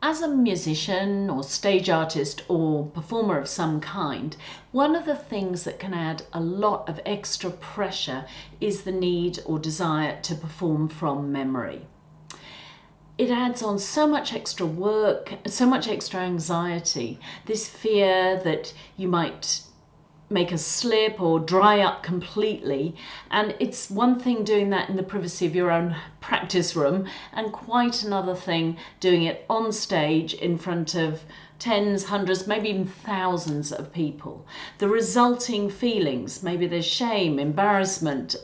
As a musician or stage artist or performer of some kind, one of the things that can add a lot of extra pressure is the need or desire to perform from memory. It adds on so much extra work, so much extra anxiety, this fear that you might make a slip or dry up completely, and it's one thing doing that in the privacy of your own practice room and quite another thing doing it on stage in front of tens, hundreds, maybe even thousands of people. The resulting feelings, maybe there's shame, embarrassment,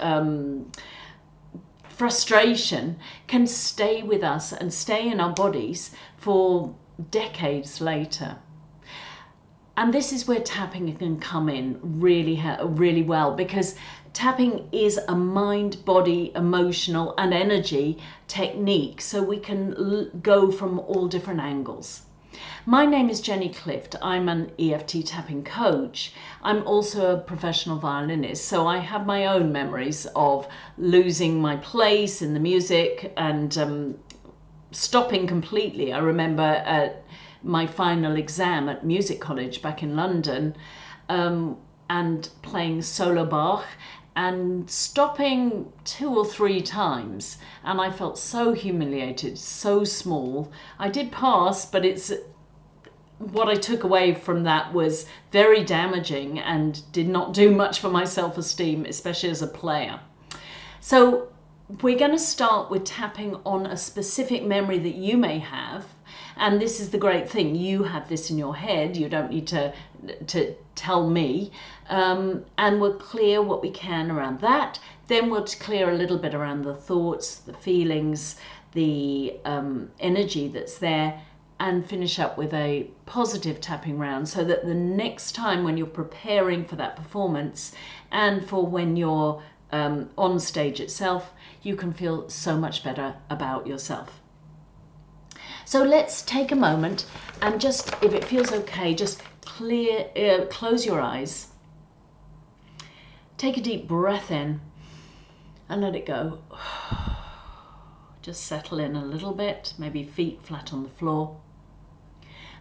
frustration, can stay with us and stay in our bodies for decades later. And this is where tapping can come in really well, because tapping is a mind, body, emotional and energy technique, so we can go from all different angles. My name is Jenny Clift. I'm an EFT tapping coach. I'm also a professional violinist, so I have my own memories of losing my place in the music and stopping completely. I remember at my final exam at music college back in London and playing solo Bach and stopping 2 or 3 times, and I felt so humiliated, so small. I did pass, but what I took away from that was very damaging and did not do much for my self-esteem, especially as a player. So we're going to start with tapping on a specific memory that you may have. And this is the great thing, you have this in your head, you don't need to tell me. And we'll clear what we can around that. Then we'll clear a little bit around the thoughts, the feelings, the energy that's there, and finish up with a positive tapping round, so that the next time when you're preparing for that performance and for when you're on stage itself, you can feel so much better about yourself. So let's take a moment and just, if it feels okay, just close your eyes. Take a deep breath in and let it go. Just settle in a little bit, maybe feet flat on the floor.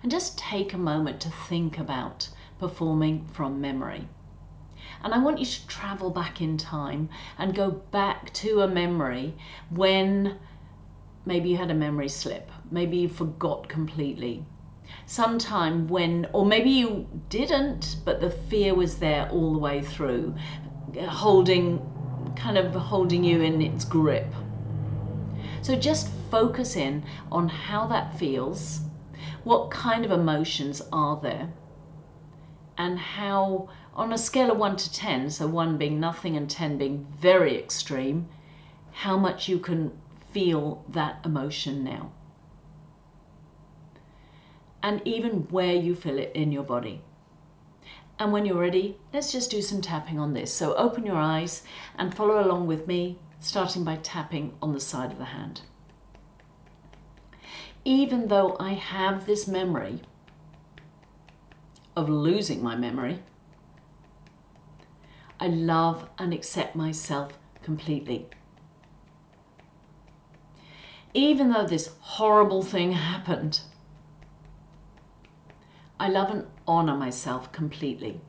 And just take a moment to think about performing from memory. And I want you to travel back in time and go back to a memory when maybe you had a memory slip, maybe you forgot completely. Sometime when, or maybe you didn't, but the fear was there all the way through, kind of holding you in its grip. So just focus in on how that feels, what kind of emotions are there, and how, on a scale of 1 to 10, so 1 being nothing and 10 being very extreme, how much you can feel that emotion now. And even where you feel it in your body. And when you're ready, let's just do some tapping on this. So open your eyes and follow along with me, starting by tapping on the side of the hand. Even though I have this memory of losing my memory, I love and accept myself completely. Even though this horrible thing happened, I love and honor myself completely.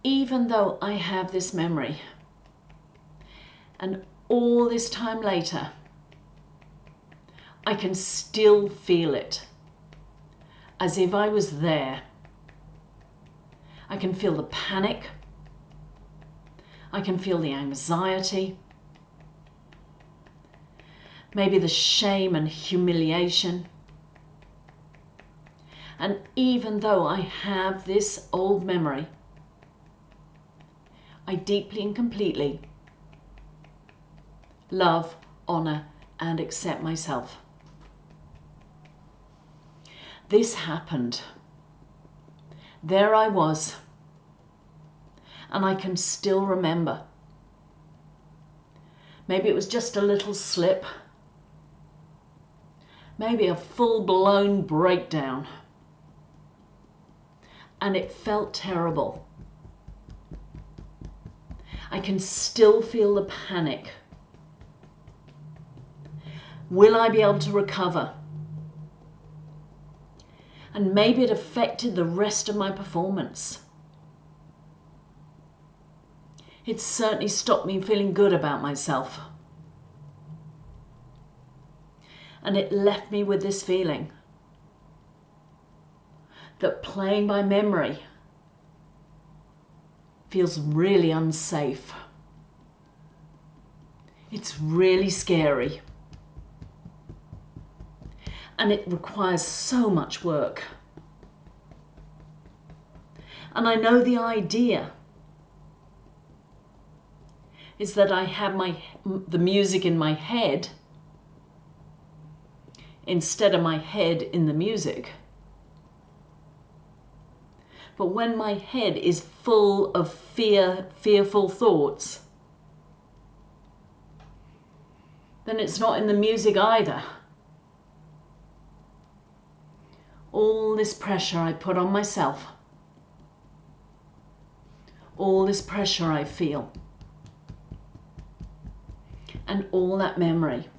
Even though I have this memory, and all this time later, I can still feel it, as if I was there. I can feel the panic. I can feel the anxiety. Maybe the shame and humiliation. And even though I have this old memory, I deeply and completely love, honor, and accept myself. This happened. There I was, and I can still remember. Maybe it was just a little slip. Maybe a full-blown breakdown. And it felt terrible. I can still feel the panic. Will I be able to recover? And maybe it affected the rest of my performance. It certainly stopped me feeling good about myself. And it left me with this feeling that playing by memory feels really unsafe. It's really scary. And it requires so much work. And I know the idea is that I have the music in my head instead of my head in the music. But when my head is full of fearful thoughts, then it's not in the music either. All this pressure I put on myself, all this pressure I feel, and all that memory.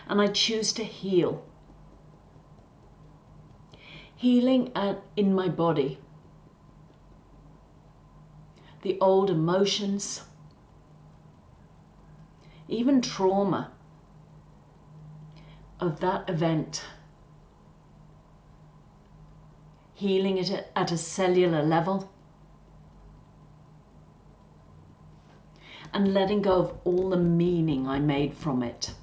And I choose to heal. Healing in my body. The old emotions, even trauma of that event. Healing it at a cellular level. And letting go of all the meaning I made from it.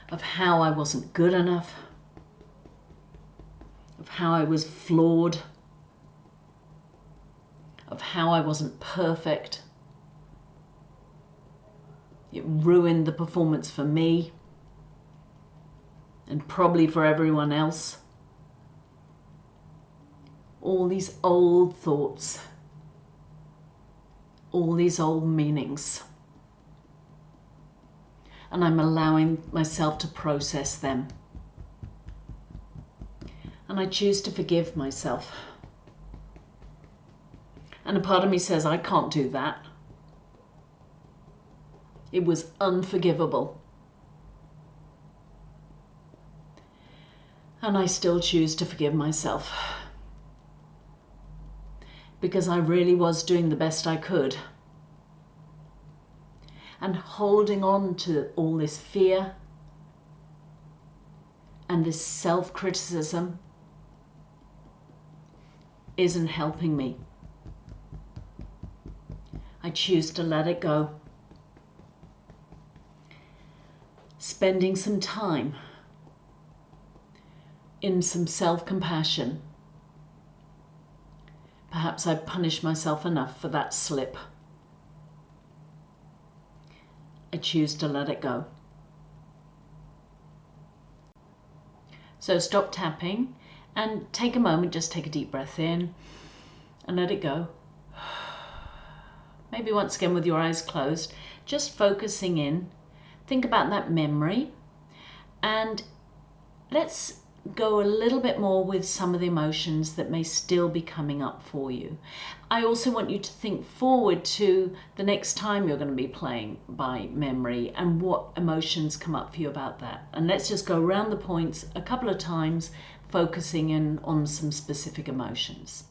Of how I wasn't good enough. Of how I was flawed. Of how I wasn't perfect. It ruined the performance for me. And probably for everyone else. All these old thoughts. All these old meanings. And I'm allowing myself to process them. And I choose to forgive myself. And a part of me says, I can't do that. It was unforgivable. And I still choose to forgive myself. Because I really was doing the best I could. And holding on to all this fear and this self-criticism isn't helping me. I choose to let it go. Spending some time in some self-compassion. Perhaps I've punished myself enough for that slip. I choose to let it go. So stop tapping and take a moment, just take a deep breath in and let it go. Maybe once again with your eyes closed, just focusing in. Think about that memory and let's go a little bit more with some of the emotions that may still be coming up for you. I also want you to think forward to the next time you're going to be playing by memory and what emotions come up for you about that. And let's just go around the points a couple of times, focusing in on some specific emotions.